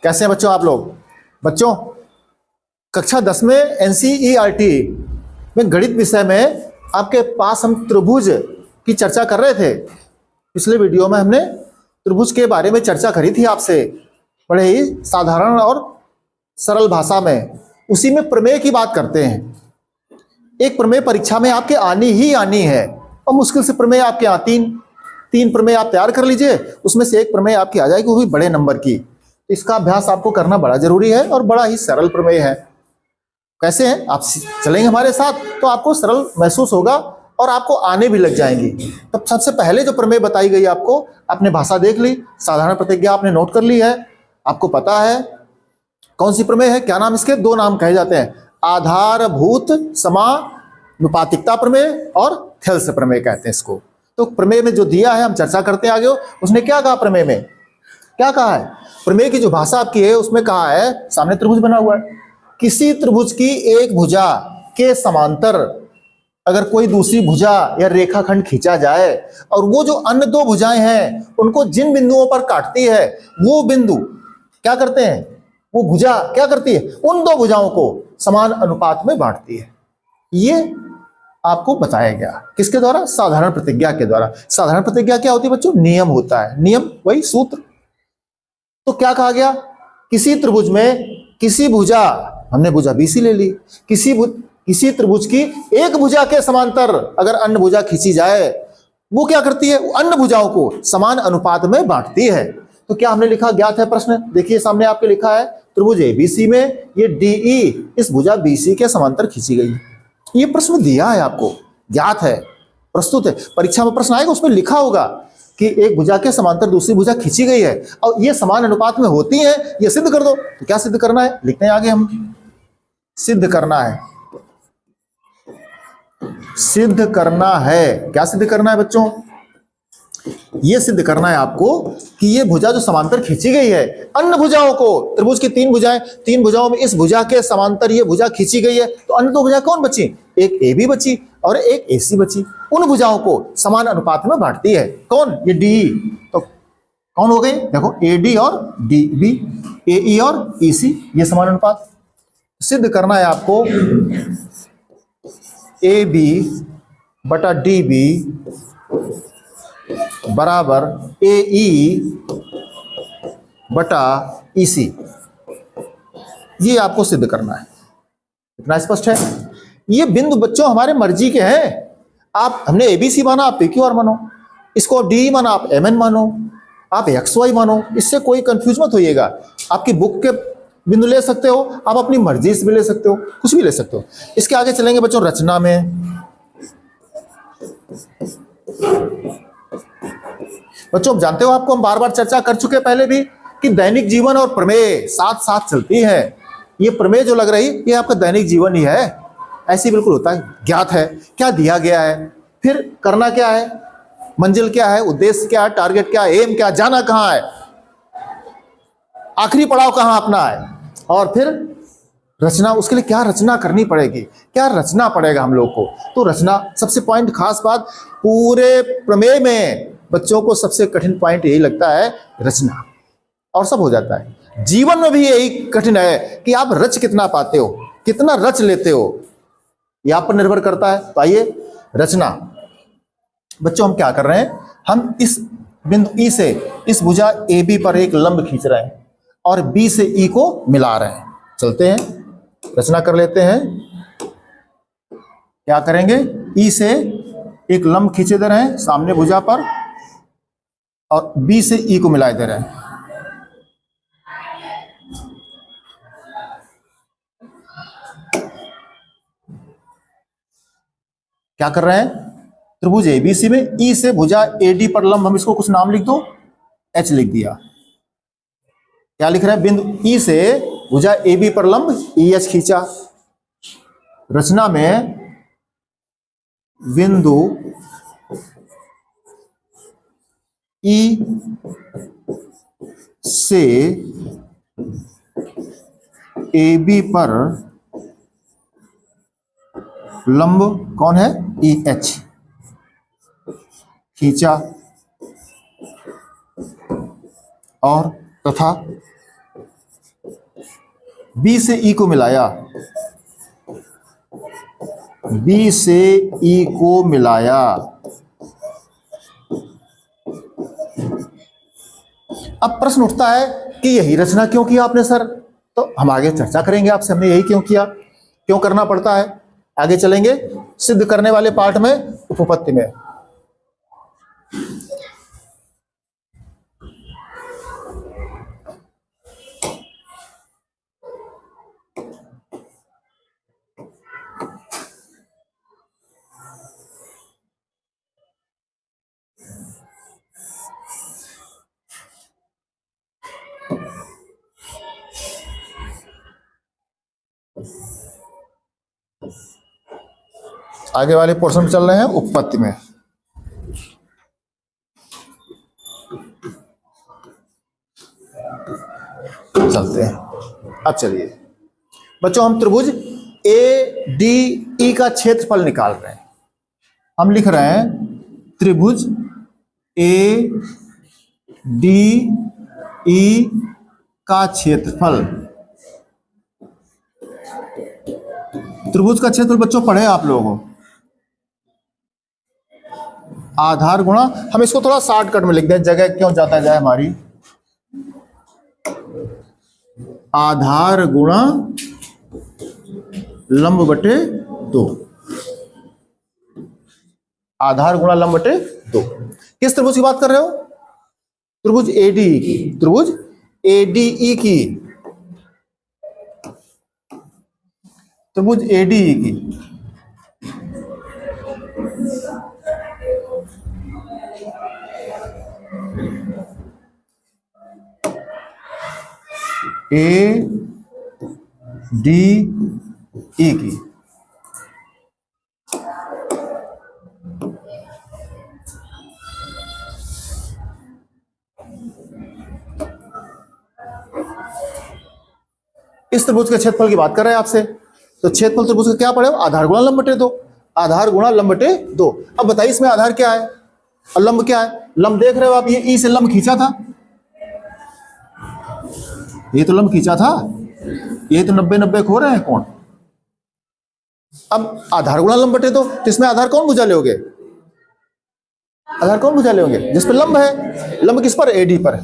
कैसे हैं बच्चों आप लोग? बच्चों, कक्षा 10 में एनसीईआरटी में गणित विषय में आपके पास हम त्रिभुज की चर्चा कर रहे थे। पिछले वीडियो में हमने त्रिभुज के बारे में चर्चा करी थी आपसे, बड़े ही साधारण और सरल भाषा में। उसी में प्रमेय की बात करते हैं। एक प्रमेय परीक्षा में आपके आनी ही आनी है, और मुश्किल से प्रमेय आपके यहाँ तीन प्रमेय आप तैयार कर लीजिए, उसमें से एक प्रमेय आपकी आ जाएगी, वो भी बड़े नंबर की। तो इसका अभ्यास आपको करना बड़ा जरूरी है, और बड़ा ही सरल प्रमेय है। कैसे हैं आप? चलेंगे हमारे साथ तो आपको सरल महसूस होगा और आपको आने भी लग जाएंगी। तब सबसे पहले जो प्रमेय बताई गई आपको, आपने भाषा देख ली, साधारण प्रतिज्ञा आपने नोट कर ली है, आपको पता है कौन सी प्रमेय है। क्या नाम इसके? दो नाम कहे जाते हैं, आधारभूत समानुपातिकता प्रमेय और थेल्स प्रमेय कहते हैं इसको। तो प्रमेय में जो दिया है हम चर्चा करते आगे हो, उसने क्या कहा प्रमेय में? क्या कहा है? प्रमेय की जो भाषा आपकी है उसमें कहा है, सामने त्रिभुज बना हुआ है, किसी त्रिभुज की एक भुजा के समांतर अगर कोई दूसरी भुजा या रेखाखंड खींचा जाए और वो जो अन्य दो भुजाएं हैं उनको जिन बिंदुओं पर काटती है, वो बिंदु क्या करते हैं? वो भुजा क्या करती है? उन दो भुजाओं को समान अनुपात में बांटती है। ये आपको बताया गया किसके द्वारा? साधारण प्रतिज्ञा के द्वारा। साधारण प्रतिज्ञा क्या होती है बच्चों? नियम होता है, नियम वही सूत्र। तो क्या कहा गया? किसी त्रिभुज में किसी भुजा, हमने भुजा बीसी ले ली, किसी त्रिभुज की एक भुजा के समांतर अगर अन्य भुजा खींची जाए, वो क्या करती है? अन्य भुजाओं को समान अनुपात में बांटती है। तो क्या हमने लिखा? ज्ञात है प्रश्न, देखिए सामने आपके लिखा है, त्रिभुज एबीसी में ये डीई इस भुजा बीसी के समांतर खींची गई। ये प्रश्न दिया है आपको, ज्ञात है, प्रस्तुत है, परीक्षा में प्रश्न आएगा उसमें लिखा होगा कि एक भुजा के समांतर दूसरी भुजा खींची गई है और ये समान अनुपात में होती है, ये सिद्ध कर दो। तो क्या सिद्ध करना है? लिखते हैं आगे हम, सिद्ध करना है, सिद्ध करना है। क्या सिद्ध करना है बच्चों? ये सिद्ध करना है आपको कि ये भुजा जो समांतर खींची गई है, अन्य भुजाओं को, त्रिभुज की तीन भुजाएं, तीन भुजाओं में इस भुजा के समांतर ये भुजा खींची गई है, तो अन्य दो भुजा कौन बची? एक ए बी बची और एक ए सी बची। उन भुजाओं को समान अनुपात में बांटती है। कौन? ये डी। तो कौन हो गई? देखो, ए डी और डी बी, ए ई और ई सी, ये समान अनुपात। सिद्ध करना है आपको ए बी बटा डी बी बराबर ए ई बटा ई सी। ये आपको सिद्ध करना है। इतना स्पष्ट है? ये बिंदु बच्चों हमारे मर्जी के हैं। आप, हमने एबीसी माना, आप पीक्यू मानो, इसको डी माना, आप एमएन मानो, आप एक्स वाई मानो, इससे कोई कंफ्यूज मत होइएगा। आपकी बुक के बिंदु ले सकते हो, आप अपनी मर्जी से भी ले सकते हो, कुछ भी ले सकते हो। इसके आगे चलेंगे बच्चों रचना में। बच्चों जानते हो, आपको हम बार बार चर्चा कर चुके पहले भी कि दैनिक जीवन और प्रमेय साथ साथ चलती है। ये प्रमेय जो लग रही, ये आपका दैनिक जीवन ही है, ऐसे बिल्कुल होता है। ज्ञात है, क्या दिया गया है, फिर करना क्या है, मंजिल क्या है, उद्देश्य क्या है, टारगेट क्या है, एम क्या, जाना कहां है, आखिरी पड़ाव कहां अपना है, और फिर रचना। उसके लिए क्या रचना करनी पड़ेगी, क्या रचना पड़ेगा हम लोग को। तो रचना सबसे पॉइंट, खास बात पूरे प्रमेय में बच्चों को सबसे कठिन पॉइंट यही लगता है, रचना, और सब हो जाता है। जीवन में भी यही कठिन है कि आप रच कितना पाते हो, कितना रच लेते हो, यह आप पर निर्भर करता है। तो आइए रचना। बच्चों हम क्या कर रहे हैं? हम इस बिंदु ई से इस भुजा ए बी पर एक लंब खींच रहे हैं और बी से ई को मिला रहे हैं। चलते हैं, रचना कर लेते हैं। क्या करेंगे? ई से एक लंब खींचे दे रहे हैं सामने भुजा पर, और बी से ई को मिलाए दे रहे हैं। क्या कर रहे हैं? त्रिभुज एबीसी में ई से भुजा एडी पर लंब, हम इसको कुछ नाम लिख दो, एच लिख दिया। क्या लिख रहे हैं? बिंदु ई से भुजा एबी पर लंब ई एच खींचा। रचना में बिंदु ई से ए बी पर लंब कौन है? ई एच खींचा और तथा बी से ई को मिलाया, बी से ई को मिलाया। अब प्रश्न उठता है कि यही रचना क्यों किया आपने सर? तो हम आगे चर्चा करेंगे आपसे, हमने यही क्यों किया, क्यों करना पड़ता है, आगे चलेंगे सिद्ध करने वाले पार्ट में, उपपत्ति में। आगे वाले पोर्शन में चल रहे हैं, उपपत्ति में। चलते हैं। अब चलिए बच्चों, हम त्रिभुज ए डी ई का क्षेत्रफल निकाल रहे हैं। हम लिख रहे हैं त्रिभुज ए डी ई का क्षेत्रफल। त्रिभुज का क्षेत्रफल बच्चों पढ़े आप लोगों को, आधार गुणा, हम इसको थोड़ा शॉर्टकट में लिख दें, जगह क्यों जाता जाए हमारी, आधार गुणा लंब बटे 2, आधार गुणा लंब बटे 2। किस त्रिभुज की बात कर रहे हो? त्रिभुज एडीई की, त्रिभुज एडीई की, त्रिभुज एडीई की। ए डी ई की। इस त्रिभुज के क्षेत्रफल की बात कर रहे हैं आपसे, तो क्षेत्रफल त्रिभुज का क्या पड़े? आधार गुणा लंब बटे 2, आधार गुणा लंब बटे 2। अब बताइए इसमें आधार क्या है और लंब क्या है? लंब देख रहे हो आप, ये ई से लंब खींचा था, ये तो लंब खींचा था, ये तो 90-90 खो रहे हैं कौन? अब आधार गुणा लंब बटे 2, तो इसमें आधार कौन भुजा लोगे? आधार कौन भुजा लोगे? जिस पर लंब है। लंब किस पर? एडी पर।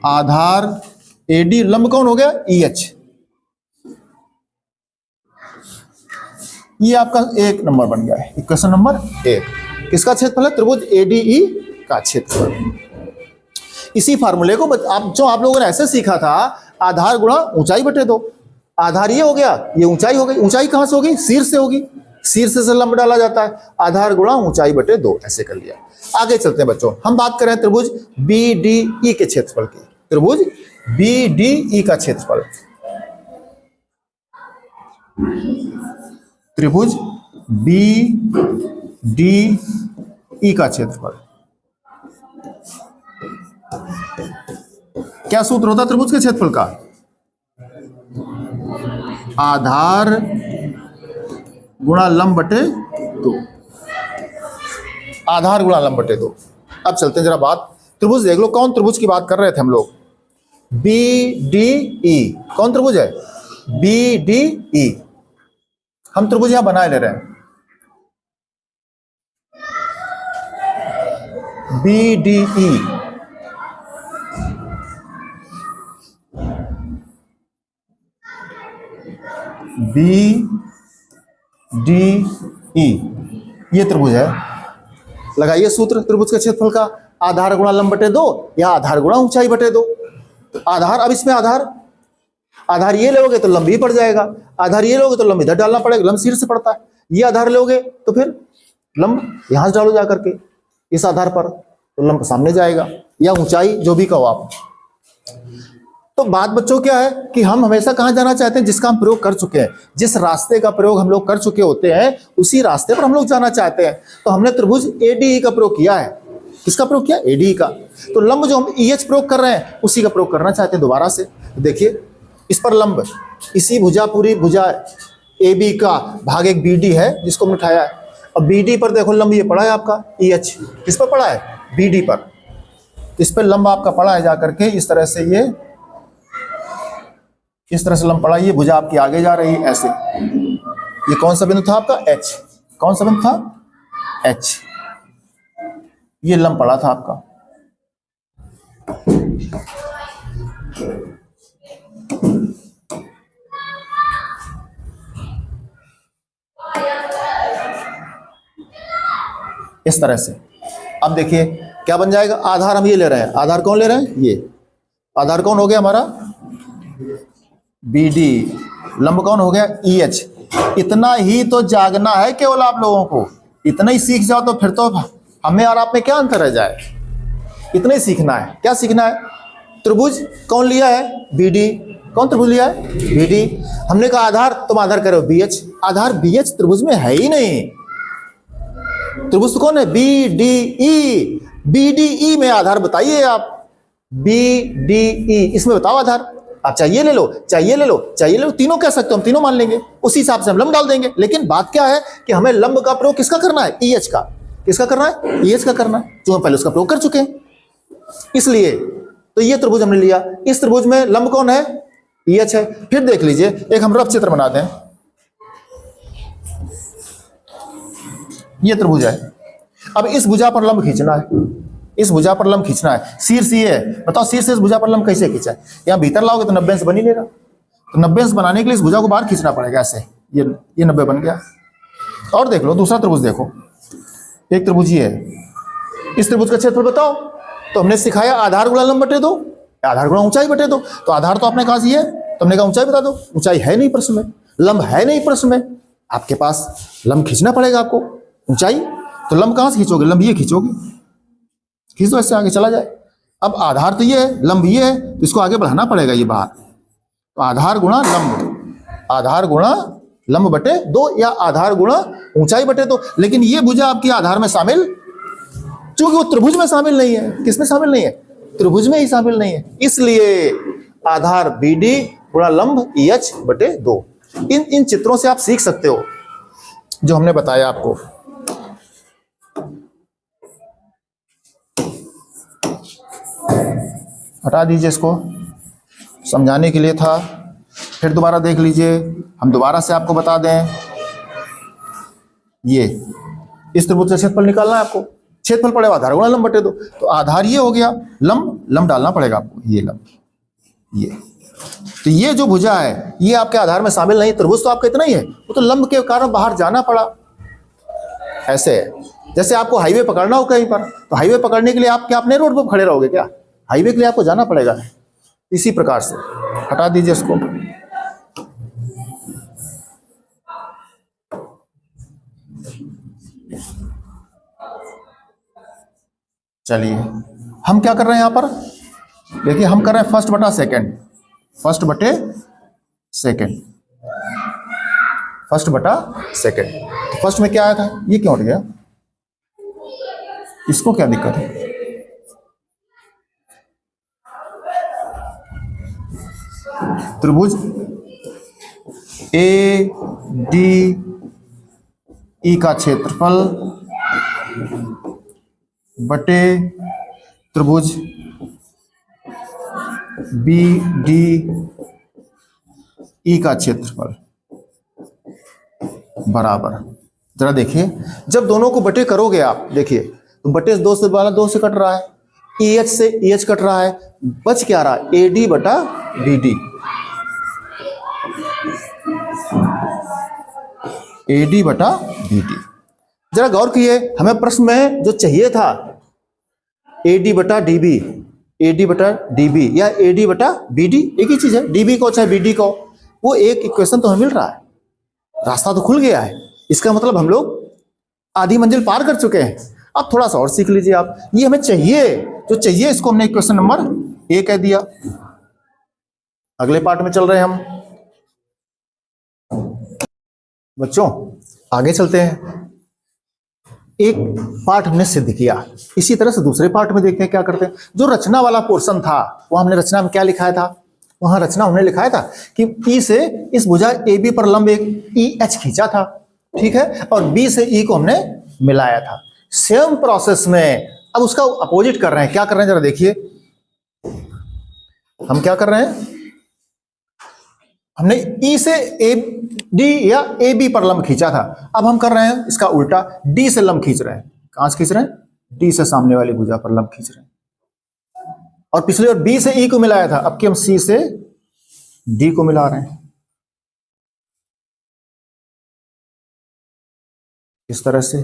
आधार एडी, लंब कौन हो गया? E H. ये आपका 1 नंबर बन गया है, इक्वेशन नंबर 1। किसका क्षेत्रफल है? त्रिभुज एडीई का क्षेत्रफल। इसी फार्मूले को आप लोगों ने ऐसे सीखा था, आधार गुणा ऊंचाई बटे 2। आधार ये हो गया, ये ऊंचाई हो गई। ऊंचाई कहां से होगी? शीर्ष से होगी, शीर्ष से लंब डाला जाता है, आधार गुणा ऊंचाई बटे 2, ऐसे कर लिया। आगे चलते हैं बच्चों, हम बात करें त्रिभुज बी डी ई के क्षेत्रफल की। त्रिभुज बी डी ई का क्षेत्रफल, त्रिभुज बी डी ई का क्षेत्रफल। क्या सूत्र होता है त्रिभुज के क्षेत्रफल का? आधार गुणा लंब बटे 2, आधार गुणा लंब बटे 2। अब चलते हैं जरा बात, त्रिभुज देख लो, कौन त्रिभुज की बात कर रहे थे हम लोग? B D E. कौन त्रिभुज है? B D E. हम त्रिभुज यहां बनाए ले रहे हैं, B D E. B D E ये त्रिभुज है। लगाइए सूत्र त्रिभुज के क्षेत्रफल का, आधार गुणा लंब बटे 2 या आधार गुणा ऊंचाई बटे 2। आधार, अब इसमें आधार ये लोगे तो लंब ही पड़ जाएगा, आधार ये लोगे तो लंब इधर डालना पड़ेगा, लंब शीर्ष से पड़ता है। ये आधार लोगे तो फिर लंब यहां से डालो जाकर के इस आधार पर, तो लंब सामने जाएगा, या ऊंचाई जो भी कहो आप। तो बात बच्चों क्या है कि हम हमेशा कहां जाना चाहते हैं? जिसका हम प्रयोग कर चुके हैं, जिस रास्ते का प्रयोग हम लोग कर चुके होते हैं, उसी रास्ते पर हम लोग जाना चाहते हैं। तो हमने त्रिभुज एडीई का प्रयोग किया है। किसका प्रयोग किया? एडीई का। तो लंब जो हम ईएच प्रयोग कर रहे हैं, उसी का प्रयोग करना चाहते हैं दोबारा से। देखिए इस पर लंब, इसी भुजा, पूरी भुजा ए बी का भाग एक बी डी है जिसको हमने उठाया है। अब बी डी पर देखो लंब ये पड़ा है आपका ई एच, किस पर पड़ा है? बी डी पर। इस पर लंब आपका पड़ा है जाकर के इस तरह से, ये इस तरह से लंब पड़ा, ये भुजा आपकी आगे जा रही है ऐसे। ये कौन सा बिंदु था आपका? एच। कौन सा बिंदु था? एच। ये लंब पड़ा था आपका। इस तरह से। अब देखिए क्या बन जाएगा, आधार हम ये ले रहे हैं, आधार कौन ले रहे हैं? ये आधार कौन हो गया हमारा? B D. लंब कौन हो गया? E H. इतना ही तो जागना है केवल आप लोगों को, इतना ही सीख जाओ तो फिर तो हमें और आप में क्या अंतर रह जाए। इतना ही सीखना है। क्या सीखना है? त्रिभुज कौन लिया है? B D. कौन त्रिभुज लिया है? B D. हमने कहा आधार, तुम आधार करो बी एच। आधार बी एच त्रिभुज में है ही नहीं। त्रिभुज कौन है? B D E. B D E में आधार बताइए आप। बी डी ई इसमें बताओ आधार। आप चाहिए ले लो, चाहिए ले लो, चाहिए ले लो, तीनों कह सकते हो, हम तीनों मान लेंगे, उसी हिसाब से हम लंब डाल देंगे। लेकिन बात क्या है कि हमें लंब का प्रयोग किसका करना है? ई एच का। किसका करना है? ई एच का करना है, जो हम पहले उसका प्रयोग कर चुके हैं। इसलिए तो ये त्रिभुज हमने लिया, इस त्रिभुज में लंब कौन है? ई एच है। फिर देख लीजिए, एक हम रफ चित्र बना दें। ये त्रिभुज है। अब इस भुजा पर लंब खींचना है, इस भुजा पर लंब खींचना है। शीर्ष ये है, बताओ शीर्ष से इस भुजा पर लंब कैसे खींचा है? यहाँ भीतर लाओगे तो 90 अंश बन ही लेगा, तो 90 अंश बनाने के लिए इस भुजा को बाहर खींचना पड़ेगा ऐसे। ये 90 बन गया। और देख लो दूसरा त्रिभुज, देखो एक त्रिभुज ये है, इस त्रिभुज का क्षेत्रफल बताओ। तो हमने सिखाया आधार गुणा लंब बटे 2, आधार गुणा ऊंचाई बटे 2। तो आधार तो आपने कहा ये, तो हमने कहा ऊंचाई बता दो। ऊंचाई है नहीं प्रश्न में, लंब है नहीं प्रश्न में, आपके पास लंब खींचना पड़ेगा आपको। ऊंचाई तो लंब कहां से खींचोगे? लंब ये खींचोगे, खींच दो ऐसे आगे चला जाए। अब आधार तो ये है, लंब ये है, तो इसको आगे बढ़ाना पड़ेगा ये बाहर। तो आधार गुणा लंब, आधार गुणा लंब बटे 2 या आधार गुणा ऊंचाई बटे 2। लेकिन ये भुजा आपकी आधार में शामिल, क्योंकि वो त्रिभुज में शामिल नहीं है। किसमें शामिल नहीं है? त्रिभुज में ही शामिल नहीं है। इसलिए आधार बी डी गुणा लंब ई एच बटे 2। इन चित्रों से आप सीख सकते हो जो हमने बताया आपको। हटा दीजिए इसको, समझाने के लिए था। फिर दोबारा देख लीजिए, हम दोबारा से आपको बता दें। ये इस त्रिभुज का क्षेत्रफल निकालना है आपको। क्षेत्रफल पड़ेगा आधार गुणा लंब बटे 2। तो आधार ये हो गया, लंब डालना पड़ेगा आपको, ये लंब ये। तो ये जो भुजा है ये आपके आधार में शामिल नहीं, त्रिभुज तो आपका इतना ही है, वो तो लंब के कारण बाहर जाना पड़ा। ऐसे है जैसे आपको हाईवे पकड़ना हो कहीं पर, तो हाईवे पकड़ने के लिए आप क्या अपने रोड पर खड़े रहोगे क्या? हाईवे के लिए आपको जाना पड़ेगा। इसी प्रकार से हटा दीजिए इसको। चलिए हम क्या कर रहे हैं यहां पर? देखिए हम कर रहे हैं फर्स्ट बटा सेकंड, फर्स्ट बटे सेकंड, फर्स्ट बटा सेकंड। तो फर्स्ट में क्या आया था? ये क्यों हट गया? इसको क्या दिक्कत है? त्रिभुज ए डी ई का क्षेत्रफल बटे त्रिभुज बी डी ई का क्षेत्रफल बराबर। जरा देखिए, जब दोनों को बटे करोगे आप, देखिए तो बटे 2 से वाला 2 से कट रहा है, ई एच से ई एच कट रहा है, बच क्या रहा? ए डी बटा बी डी, ए डी बटा बी डी। जरा गौर किए, हमें प्रश्न में जो चाहिए था ए डी बटा डी बी, ए डी बटा डी बी या ए डी बटा बी डी, एक ही चीज है। डी बी को चाहे बी डी को, वो एक इक्वेशन तो हमें मिल रहा है, रास्ता तो खुल गया है। इसका मतलब हम लोग आधी मंजिल पार कर चुके हैं। अब थोड़ा सा और सीख लीजिए आप। ये हमें चाहिए, जो चाहिए इसको हमने इक्वेशन नंबर ए कह दिया। अगले पार्ट में चल रहे हैं हम बच्चों, आगे चलते हैं। एक पार्ट हमने सिद्ध किया, इसी तरह से दूसरे पार्ट में देखते हैं क्या करते हैं। जो रचना वाला पोर्शन था वो हमने रचना में क्या लिखाया था? वहां रचना हमने लिखाया था कि ई से इस भुजा ए बी पर लंब एक ई एच खींचा था, ठीक है, और बी से ई को हमने मिलाया था। सेम प्रोसेस में अब उसका अपोजिट कर रहे हैं। क्या कर रहे हैं जरा देखिए, हम क्या कर रहे हैं? हमने ई से ए डी या ए बी पर लंब खींचा था, अब हम कर रहे हैं इसका उल्टा, डी से लंब खींच रहे हैं। कहां से खींच रहे हैं? डी से सामने वाली भुजा पर लंब खींच रहे हैं। और पिछले बार बी से ई को मिलाया था, अब की हम सी से डी को मिला रहे हैं। इस तरह से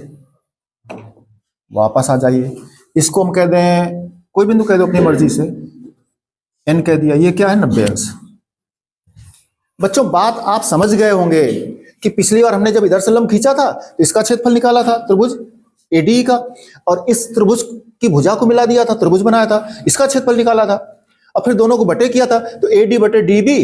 वापस आ जाइए। इसको हम कह दें, कोई बिंदु कह दो अपनी मर्जी से, एन कह दिया। ये क्या है? 90 अंश। बच्चों बात आप समझ गए होंगे कि पिछली बार हमने जब इधर से लंब खींचा था तो इसका क्षेत्रफल निकाला था त्रिभुज एडी का, और इस त्रिभुज की भुजा को मिला दिया था, त्रिभुज बनाया था, इसका क्षेत्रफल निकाला था, और फिर दोनों को बटे किया था तो एडी बटे डीबी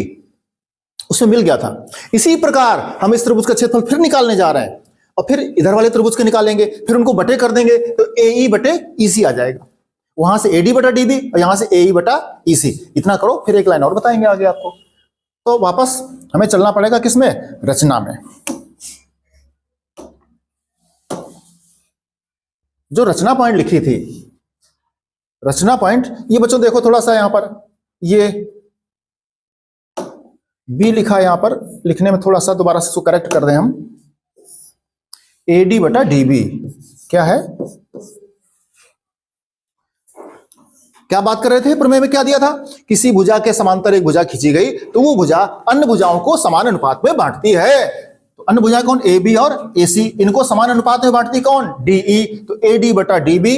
उसमें मिल गया था। इसी प्रकार हम इस त्रिभुज का क्षेत्रफल फिर निकालने जा रहे हैं, और फिर इधर वाले त्रिभुज को निकालेंगे, फिर उनको बटे कर देंगे तो एई बटे ईसी आ जाएगा। वहां से एडी बटा डीबी और यहां से एई बटा ईसी। इतना करो, फिर एक लाइन और बताएंगे आगे आपको। तो वापस हमें चलना पड़ेगा किसमें? रचना में। जो रचना पॉइंट लिखी थी, रचना पॉइंट ये बच्चों देखो थोड़ा सा यहां पर, ये बी लिखा है, यहां पर लिखने में थोड़ा सा दोबारा से इसको करेक्ट कर दें हम। एडी बटा डीबी क्या है? क्या बात कर रहे थे? प्रमेय में क्या दिया था? किसी भुजा के समांतर एक भुजा खींची गई तो वो भुजा अन्य भुजाओं को समान अनुपात में बांटती है। तो अन्य भुजा कौन? ए बी और ए सी, इनको समान अनुपात में बांटती कौन? डीई। तो एडी बटा डीबी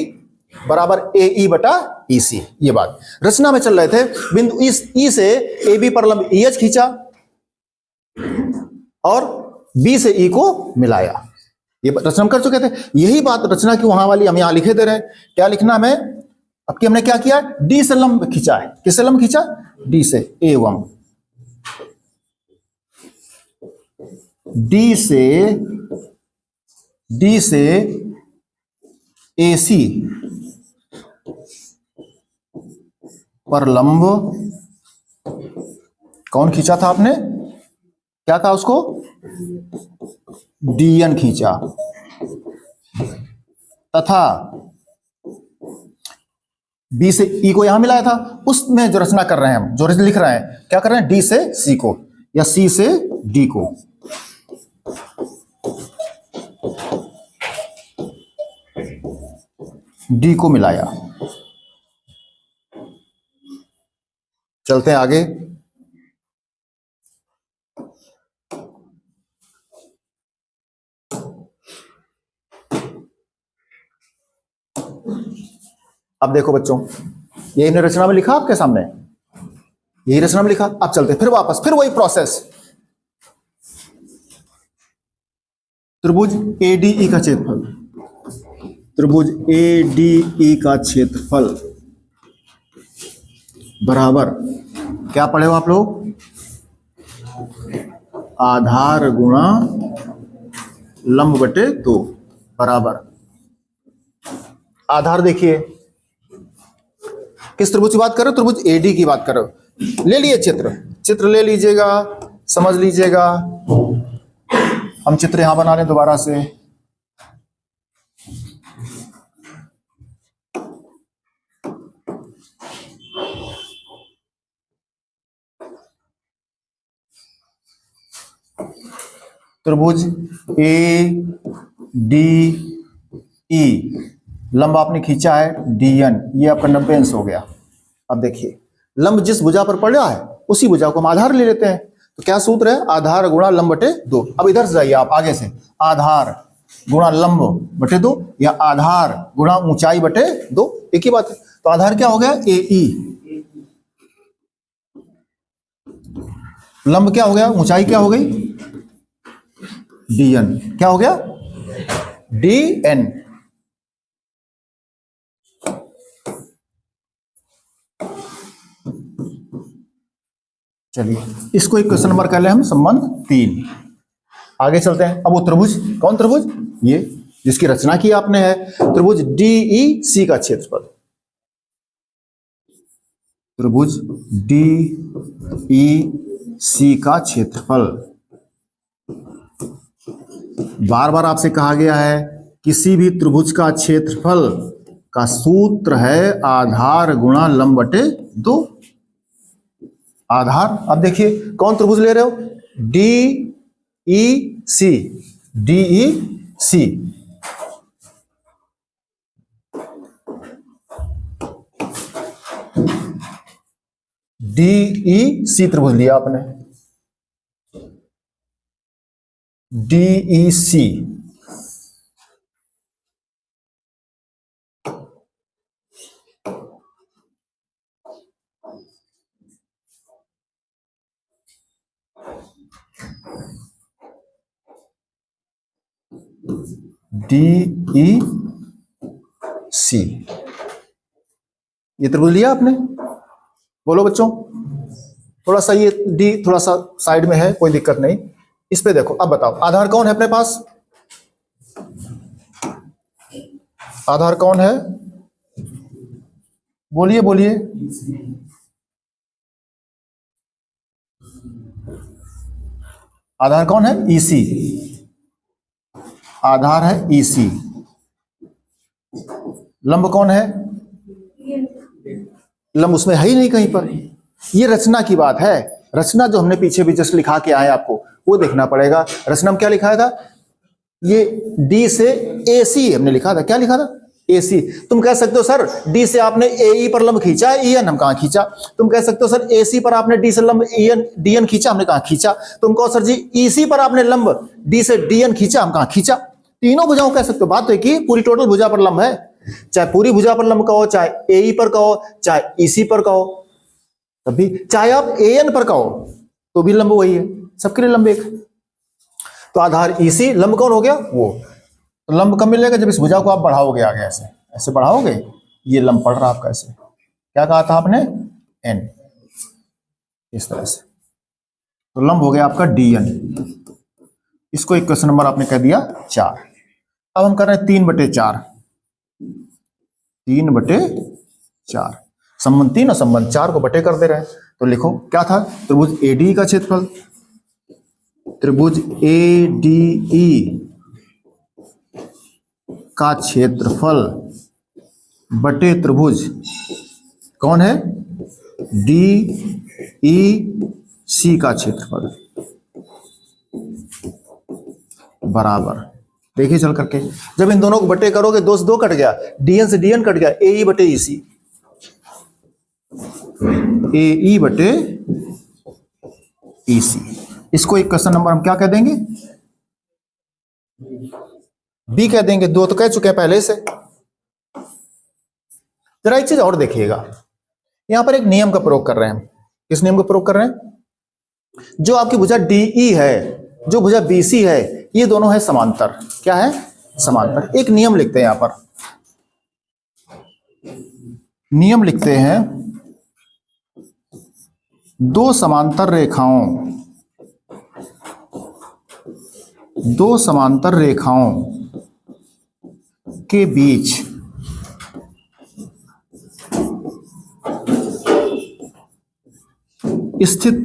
बराबर एई बटा ईसी। ये बात रचना में चल रहे थे। बिंदु ई से ए बी पर लंब ईएच खींचा और बी से ई को मिलाया। ये रचना हम कर चुके थे। यही बात रचना की वहां वाली हम यहां लिखे दे रहे हैं। क्या लिखना हमें? अब की हमने क्या किया? डी से लंब खींचा है। किससे लंब खींचा? डी से। एवं डी से एसी पर लंब कौन खींचा था आपने? क्या कहा उसको? डीएन खींचा, तथा बी से ई को यहां मिलाया था। उसमें जो रचना कर रहे हैं हम, जो लिख रहे हैं, क्या कर रहे हैं? डी से सी को या सी से डी को। डी को मिलाया। चलते हैं आगे। अब देखो बच्चों, यही ने रचना में लिखा आपके सामने, यही रचना में लिखा। अब चलते फिर वापस, फिर वही प्रोसेस। त्रिभुज एडीई का क्षेत्रफल, त्रिभुज एडीई का क्षेत्रफल बराबर क्या पढ़े हो आप लोग? आधार गुणा लंब बटे 2 बराबर। आधार देखिए, किस त्रिभुज की बात कर रहे हो? त्रिभुज एडी की बात कर रहे हो। ले लिए चित्र ले लीजिएगा, समझ लीजिएगा। हम चित्र यहां बना लें दोबारा से। त्रिभुज ए डी ई, लंब आपने खींचा है डीएन, ये आपका 90 अंश हो गया। अब देखिए, लंब जिस भुजा पर पड़ रहा है उसी भुजा को हम आधार ले लेते हैं। तो क्या सूत्र है? आधार गुणा लंब बटे 2। अब इधर से जाइए आप आगे से, आधार गुणा लंब बटे 2 या आधार गुणा ऊंचाई बटे 2, एक ही बात है। तो आधार क्या हो गया? एई। लंब क्या हो गया? ऊंचाई क्या हो गई? डीएन। क्या हो गया? डीएन। चलिए इसको एक क्वेश्चन नंबर कर ले हम, संबंध 3। आगे चलते हैं। अब वो त्रिभुज, कौन त्रिभुज? ये जिसकी रचना की आपने है, त्रिभुज डीई सी का क्षेत्रफल। त्रिभुज डीई सी का क्षेत्रफल। बार बार आपसे कहा गया है किसी भी त्रिभुज का क्षेत्रफल का सूत्र है आधार गुणा लंब बटे 2। आधार, अब देखिए कौन त्रिभुज ले रहे हो? डी ई सी, डी ई सी, डी ई सी त्रिभुज लिया आपने, डी ई सी, डी ई सी, ये त्रिभुज लिया आपने। बोलो बच्चों, थोड़ा सा ये डी थोड़ा सा साइड में है, कोई दिक्कत नहीं। इस पे देखो, अब बताओ आधार कौन है अपने पास, आधार कौन है, बोलिए बोलिए। आधार कौन है, ईसी, आधार है ईसी। लंब कौन है, लंब उसमें है ही नहीं कहीं पर। ये रचना की बात है, रचना जो हमने पीछे भी जस्ट लिखा के आए आपको वो देखना पड़ेगा। रचना में क्या लिखा था, ये डी से ए सी हमने लिखा था, क्या लिखा था, ए सी। तुम कह सकते हो सर डी से आपने ए ई पर लंब खींचा, ई एन हम कहां खींचा। तुम कह सकते हो सर ए सी पर आपने डी से लंब ई एन डी एन खींचा, हमने कहां खींचा। तुम कहो सर जी ई सी पर आपने लंब डी से डी एन खींचा, हम कहां खींचा। तीनों भुजाओं कह सकते हो, बात तो एक ही, पूरी टोटल भुजा पर लंब है। चाहे पूरी भुजा पर लंब कहो, चाहे ए ई पर कहो, चाहे ई सी पर कहो, तभी चाहे आप ए एन पर कहो तो भी लंब वही है, सबके लिए लंब एक। तो आधार ईसी, लंब कौन हो गया वो। तो लंब कब मिलेगा, जब इस भुजा को आप बढ़ाओगे आगे, ऐसे ऐसे बढ़ाओगे, ये लंब पड़ रहा आपका ऐसे, क्या कहा था आपने, एन, इस तरह से। तो लंब हो गया आपका डी एन। इसको एक क्वेश्चन नंबर आपने कह दिया 4। अब हम कर रहे हैं 3/4, 3/4, संबंध 3 और संबंध 4 को बटे कर दे रहे हैं। तो लिखो क्या था, त्रिभुज एडी का क्षेत्रफल, त्रिभुज एडीई का क्षेत्रफल बटे त्रिभुज कौन है, डी ई सी का क्षेत्रफल, बराबर। देखिए चल करके, जब इन दोनों को बटे करोगे, 2 से 2 कट गया, डीएन से डीएन कट गया, ए ई बटे ई सी, ए ई बटे ई सी। इसको एक क्वेश्चन नंबर हम क्या कह देंगे, बी कह देंगे। 2 तो कह चुके हैं पहले से। जरा एक चीज और देखिएगा, यहां पर एक नियम का प्रयोग कर रहे हैं हम। किस नियम का प्रयोग कर रहे हैं, जो आपकी भुजा डीई है, जो भुजा बीसी है, ये दोनों है समांतर। क्या है, समांतर। एक नियम लिखते हैं यहां पर, नियम लिखते हैं, दो समांतर रेखाओं के बीच स्थित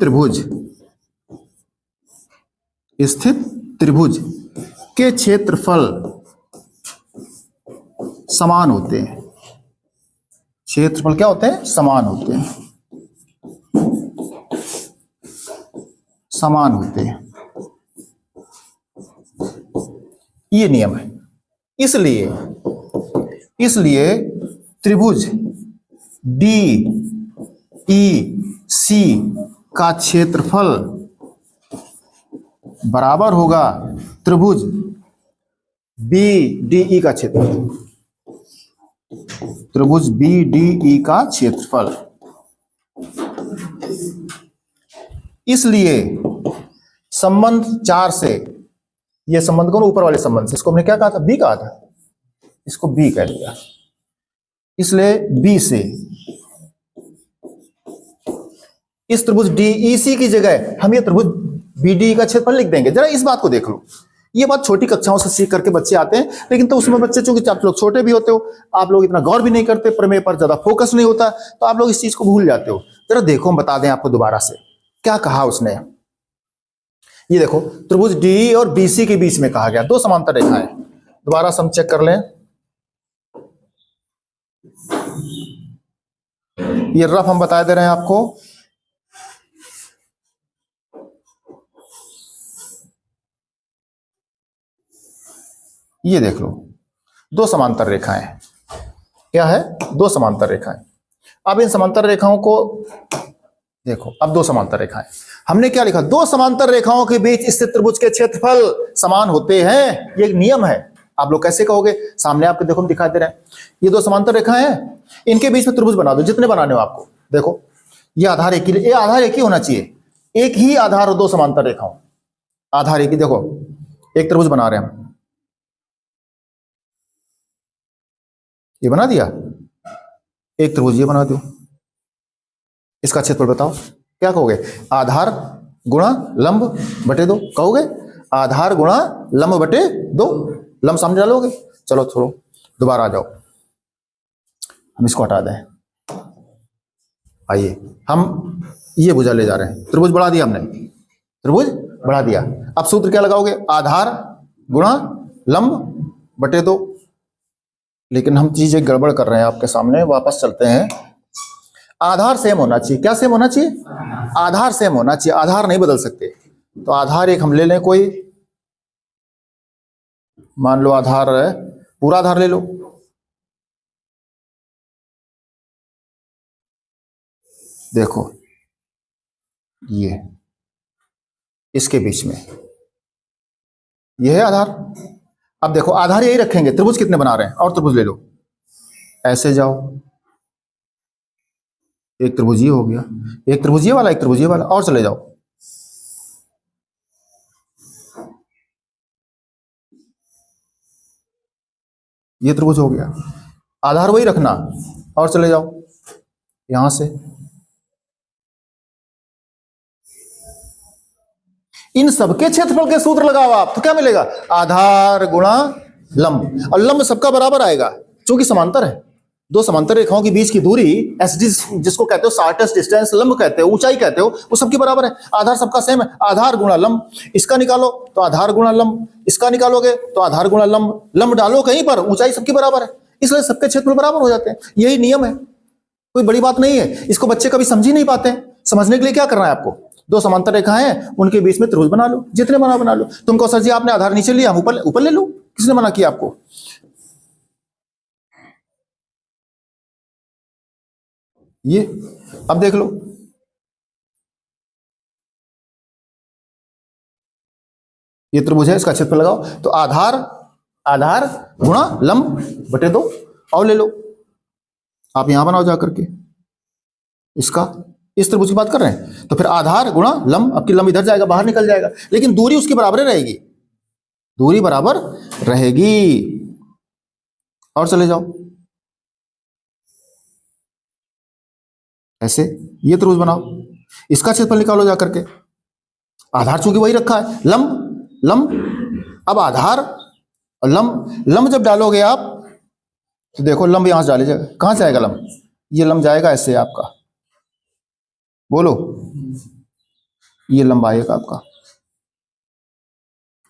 त्रिभुज के क्षेत्रफल समान होते हैं। क्षेत्रफल क्या होते हैं, समान होते हैं, समान होते हैं, ये नियम है। इसलिए त्रिभुज डी ई सी का क्षेत्रफल बराबर होगा त्रिभुज बी डी ई का क्षेत्रफल, त्रिभुज बी डी ई का क्षेत्रफल। इसलिए संबंध 4 से, ये संबंध कौन, ऊपर वाले संबंध से, इसको हमने क्या कहा था, बी कहा था, इसको बी कह दिया। इसलिए बी से इस त्रिभुज डीईसी की जगह हम ये त्रिभुज बीडी का क्षेत्रफल लिख देंगे। जरा इस बात को देख लो, ये बात छोटी कक्षाओं से सीख करके बच्चे आते हैं, लेकिन तो उसमें बच्चे चूंकि आप लोग छोटे भी होते हो, आप लोग इतना गौर भी नहीं करते, प्रमेय पर ज्यादा फोकस नहीं होता, तो आप लोग इस चीज को भूल जाते हो। जरा देखो, हम बता दें आपको दोबारा से क्या कहा उसने। ये देखो, त्रिभुज डी और बीसी के बीच में कहा गया, दो समांतर रेखाएं। दोबारा से हम चेक कर लें, ये रफ हम बता दे रहे हैं आपको। ये देख लो, दो समांतर रेखाएं, क्या है, दो समांतर रेखाएं। अब इन समांतर रेखाओं को देखो, अब दो समांतर रेखाएं, हमने क्या लिखा, दो समांतर रेखाओं के बीच स्थित त्रिभुज के क्षेत्रफल समान होते हैं, ये एक नियम है। आप लोग कैसे कहोगे, सामने आपके देखो हम दिखाई दे रहे हैं, ये दो समांतर रेखाएं हैं, इनके बीच में त्रिभुज बना दो, जितने बनाने हो आपको। देखो ये आधार एक ही, ये आधार एक ही होना चाहिए, एक ही आधार हो दो समांतर रेखाओं, आधार एक ही। देखो एक त्रिभुज बना रहे हैं हम, ये बना दिया, एक त्रिभुज ये बना दो, इसका क्षेत्रफल बताओ, क्या कहोगे, आधार गुणा लंब बटे दो, कहोगे आधार गुणा लंब बटे दो, लंब सामने डालोगे। चलो छोड़ो, दोबारा आ जाओ, हम इसको हटा दें। आइए हम ये भुजा ले जा रहे हैं, त्रिभुज बढ़ा दिया हमने, त्रिभुज बढ़ा दिया। अब सूत्र क्या लगाओगे, आधार गुणा लंब बटे दो। लेकिन हम चीजें गड़बड़ कर रहे हैं आपके सामने, वापस चलते हैं। आधार सेम होना चाहिए, क्या सेम होना चाहिए, आधार सेम होना चाहिए, आधार नहीं बदल सकते। तो आधार एक हम ले लें, कोई मान लो आधार है, पूरा आधार ले लो, देखो ये इसके बीच में ये है आधार। अब देखो आधार यही रखेंगे, त्रिभुज कितने बना रहे हैं, और त्रिभुज ले लो, ऐसे जाओ, एक त्रिभुज ये हो गया, एक त्रिभुज ये वाला, एक त्रिभुज ये वाला, और चले जाओ, ये त्रिभुज हो गया, आधार वही रखना, और चले जाओ यहां से, इन सबके क्षेत्रफल के सूत्र लगाओ आप, तो क्या मिलेगा, आधार गुणा लंब, और लंब सबका बराबर आएगा क्योंकि समांतर है। दो समांतर रेखाओं के बीच की दूरी एस डी, जिसको कहते हो शॉर्टेस्ट डिस्टेंस, लंब कहते हो, ऊंचाई कहते हो, वो सबकी बराबर है, आधार सबका सेम है, आधार गुणा लंब, इसका निकालो तो आधार गुणा लंब, इसका निकालोगे तो आधार गुणा लंब, लंब डालो कहीं पर, ऊंचाई सबकी बराबर है, इसलिए सबके क्षेत्रफल बराबर हो जाते हैं, यही नियम है, कोई बड़ी बात नहीं है। इसको बच्चे कभी समझ ही नहीं पाते, समझने के लिए क्या करना है आपको, दो समांतर रेखाएं हैं, उनके बीच में त्रिभुज बना लो, जितने बना लो। तुमको सर जी आपने आधार नीचे लिया, हम ऊपर ऊपर ले लो, किसने मना किया आपको। ये अब देख लो, ये त्रिभुज है, इसका क्षेत्रफल लगाओ तो आधार, आधार गुणा लंब बटे दो, और ले लो आप यहां बनाओ जाकर के, इसका, इस त्रिभुज की बात कर रहे हैं, तो फिर आधार गुणा लंब, आपकी लंब इधर जाएगा, बाहर निकल जाएगा, लेकिन दूरी उसकी बराबर रहेगी, दूरी बराबर रहेगी, और चले जाओ ऐसे, ये त्रिभुज बनाओ, इसका क्षेत्रफल निकालो जाकर के, आधार चूंकि वही रखा है, लंब लंब, अब आधार और लंब, लंब जब डालोगे आप तो देखो लंब यहां से डाले जाएगा, कहां से आएगा लंब, ये लंब जाएगा ऐसे आपका, बोलो ये लंब आएगा आपका,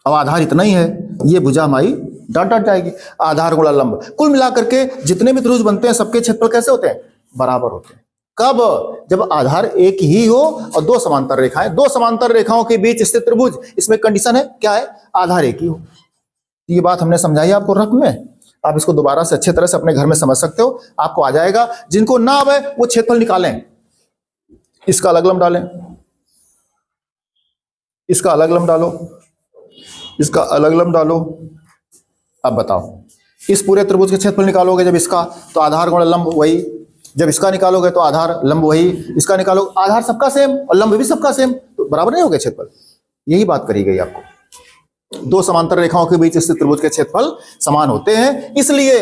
अब आधार इतना ही है, ये भुजा हमारी डॉट डॉट जाएगी, आधार गुणा लंब, कुल मिलाकर के जितने भी त्रिभुज बनते हैं सबके क्षेत्रफल कैसे होते हैं, बराबर होते हैं। कब, जब आधार एक ही हो और दो समांतर रेखाएं, दो समांतर रेखाओं के बीच स्थित त्रिभुज, इसमें कंडीशन है क्या है, आधार एक ही हो। ये बात हमने समझाई आपको रफ में, आप इसको दोबारा से अच्छे तरह से अपने घर में समझ सकते हो, आपको आ जाएगा। जिनको ना आवे वो क्षेत्रफल निकालें, इसका अलग लंब डालें, इसका अलग लंब डालो, इसका अलग लंब डालो। अब बताओ, इस पूरे त्रिभुज के क्षेत्रफल निकालोगे जब इसका, तो आधार गुणा लंब वही, जब इसका निकालोगे तो आधार लंब वही, इसका निकालो, आधार सबका सेम और लंब भी सबका सेम, तो बराबर नहीं हो गया क्षेत्रफल। यही बात करी गई आपको, दो समांतर रेखाओं के बीच स्थित त्रिभुज के क्षेत्रफल समान होते हैं, इसलिए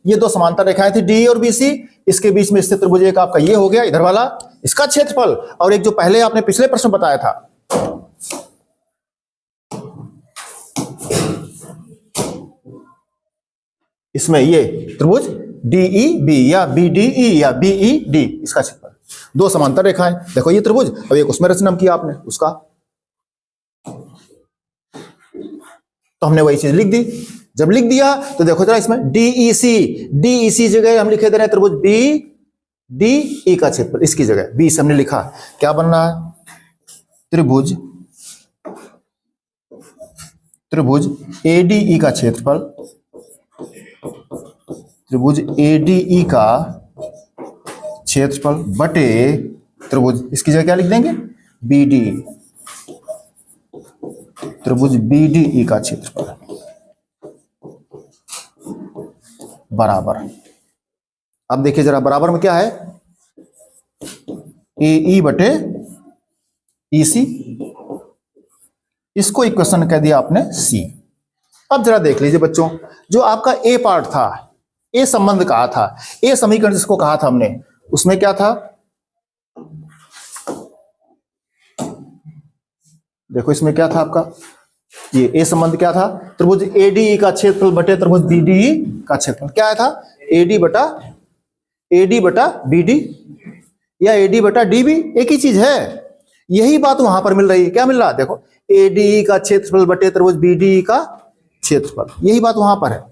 ये दो समांतर रेखाएं थी डी और बीसी, इसके बीच में स्थित त्रिभुज एक आपका ये हो गया इधर वाला, इसका क्षेत्रफल, और एक जो पहले आपने पिछले प्रश्न बताया था, इसमें ये त्रिभुज DEB या BDE या BED, इसका क्षेत्रफल, दो समांतर रेखाएं, देखो ये त्रिभुज, अब एक उसमें रचना किया आपने उसका, तो हमने वही चीज लिख दी। जब लिख दिया तो देखो जरा इसमें DEC जगह हम लिखे दे रहे हैं त्रिभुज BDE का क्षेत्रफल, इसकी जगह B से हमने लिखा, क्या बन रहा है, त्रिभुज ADE का क्षेत्रफल त्रिभुज ADE का क्षेत्रफल बटे त्रिभुज, इसकी जगह क्या लिख देंगे, BD, त्रिभुज BDE का क्षेत्रफल बराबर। अब देखिए जरा, बराबर में क्या है, AE बटे EC, इसको इक्वेशन कह दिया आपने C। अब जरा देख लीजिए बच्चों, जो आपका A पार्ट था, A संबंध कहा था, A समीकरण जिसको कहा था हमने, उसमें क्या था, देखो इसमें क्या था आपका, ये A संबंध क्या था, त्रिभुज ADE का क्षेत्रफल बटे त्रिभुज BDE का क्षेत्रफल। क्या था, AD बटा BD या AD बटा DB, एक ही चीज है। यही बात वहां पर मिल रही है, क्या मिल रहा है, देखो ADE का क्षेत्रफल बटे त्रिभुज BDE का क्षेत्रफल, यही बात वहां पर है।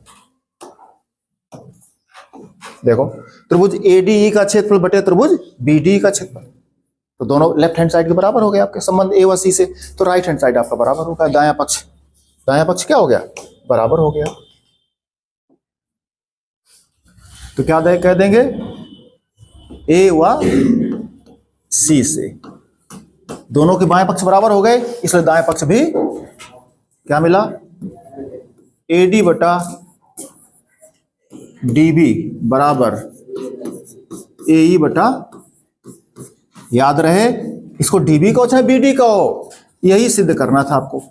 देखो त्रिभुज ADE का क्षेत्रफल बटे त्रिभुज BDE का क्षेत्रफल, तो दोनों लेफ्ट हैंड साइड के बराबर हो गए आपके संबंध A व C से, तो राइट हैंड साइड आपका बराबर होगा, दायां पक्ष क्या हो गया, बराबर हो गया। तो क्या कह देंगे, A व C से दोनों के बाएं पक्ष बराबर हो गए, इसलिए दाएं पक्ष भी क्या मिला, AD बटा DB बराबर AE बटा, याद रहे इसको DB कहो चाहे BD कहो, यही सिद्ध करना था आपको।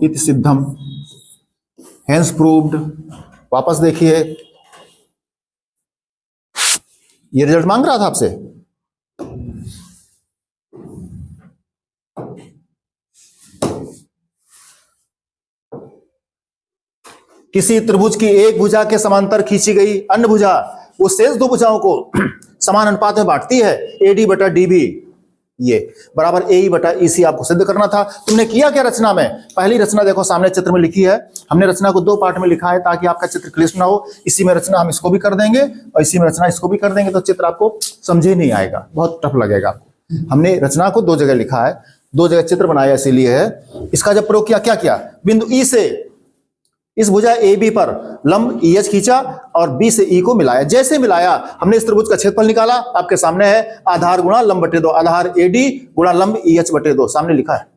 इति सिद्धम, हेंस प्रूव्ड। वापस देखिए, ये रिजल्ट मांग रहा था आपसे, किसी त्रिभुज की एक भुजा के समांतर खींची गई अन्य भुजा वो शेष दो भुजाओं को समान अनुपात में बांटती है, AD बटा DB ये बराबर AE बटा EC आपको सिद्ध करना था। तुमने किया क्या रचना में, पहली रचना देखो सामने चित्र में लिखी है, हमने रचना को दो पार्ट में लिखा है ताकि आपका चित्र क्लिष्ट ना हो। इसी में रचना हम इसको भी कर देंगे और इसी में रचना इसको भी कर देंगे, तो चित्र आपको समझे नहीं आएगा, बहुत टफ लगेगा आपको। हमने रचना को दो जगह लिखा है, दो जगह चित्र बनाया, इसीलिए है। इसका जब प्रयोग किया, क्या किया, बिंदु E से इस भुजा AB पर लंब EH खींचा और B से E को मिलाया। जैसे मिलाया हमने इस त्रिभुज का क्षेत्रफल निकाला, आपके सामने है आधार गुणा लंब बटे दो, आधार AD गुणा लंब EH बटे दो, सामने लिखा है।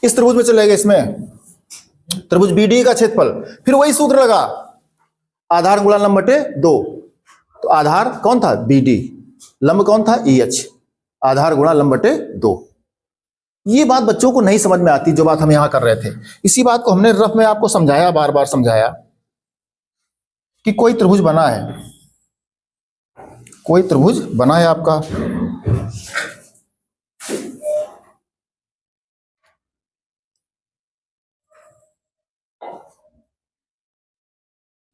इस त्रिभुज में चलेगा, इसमें त्रिभुज BD का क्षेत्रफल, फिर वही सूत्र लगा, आधार गुणा लंब बटे दो, तो आधार कौन था BD, लंब कौन था EH, आधार गुणा लंब बटे दो। ये बात बच्चों को नहीं समझ में आती, जो बात हम यहां कर रहे थे। इसी बात को हमने रफ में आपको समझाया, बार बार समझाया कि कोई त्रिभुज बना है, कोई त्रिभुज बना है आपका,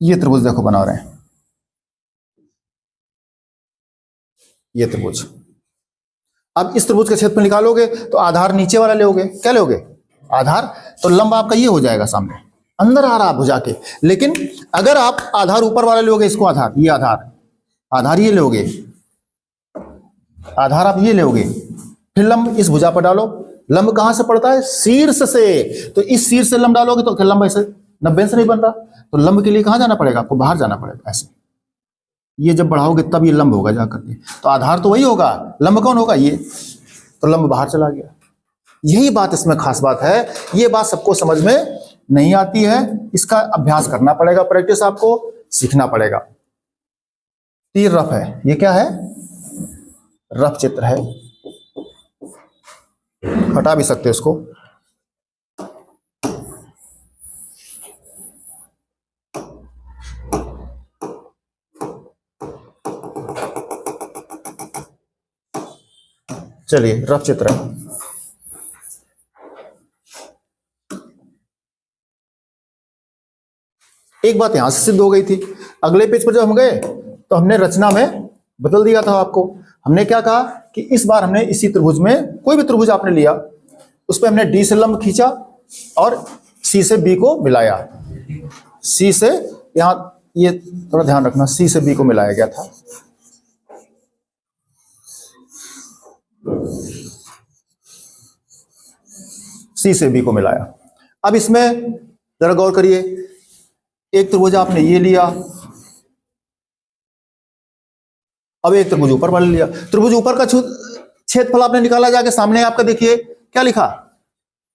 ये त्रिभुज देखो बना रहे हैं, ये त्रिभुज। अब इस त्रिभुज का क्षेत्रफल निकालोगे तो आधार नीचे वाला लोगे, क्या लोगे, आधार, तो लंब आपका ये हो जाएगा, सामने अंदर आ रहा भुजा के। लेकिन अगर आप आधार ऊपर वाला लोगे, इसको आधार, ये आधार ये लोगे, आधार आप ये लोगे, फिर लंब इस भुजा पर डालो। लंब कहां से पड़ता है, शीर्ष से, तो इस शीर्ष से लंब डालोगे तो लंब ऐसे 90 से नहीं बन रहा, तो लंब के लिए कहां जाना पड़ेगा, आपको बाहर जाना पड़ेगा ऐसे। ये जब बढ़ाओगे तब ये लंब होगा जाकर के, तो आधार तो वही होगा, लंब कौन होगा ये, तो लंब बाहर चला गया। यही बात इसमें खास बात है, ये बात सबको समझ में नहीं आती है, इसका अभ्यास करना पड़ेगा, प्रैक्टिस आपको सीखना पड़ेगा। तीर रफ है, ये क्या है, रफ चित्र है, हटा भी सकते हो इसको। चलिए, रफ चित्र है। एक बात यहां से सिद्ध हो गई थी, अगले पेज पर जब हम गए तो हमने रचना में बदल दिया था आपको। हमने क्या कहा कि इस बार हमने इसी त्रिभुज में, कोई भी त्रिभुज आपने लिया, उस पर हमने D से लंब खींचा और C से B को मिलाया। C से, यहां ये थोड़ा ध्यान रखना, C से B को मिलाया गया था। C से B को मिलाया। अब इसमें जरा गौर करिए, एक त्रिभुज आपने ये लिया, अब एक त्रिभुज ऊपर वाला लिया, त्रिभुज ऊपर का क्षेत्रफल आपने निकाला, जाके सामने आपका देखिए क्या लिखा,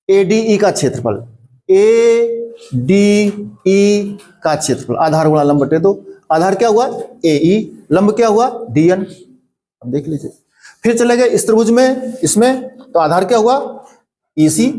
ADE का क्षेत्रफल, ADE का क्षेत्रफल, आधार गुणा लंब बटे 2, आधार क्या हुआ AE, लंब क्या हुआ DN। अब देख लीजिए, फिर चले गए इस त्रिभुज में, इसमें तो आधार क्या हुआ EC,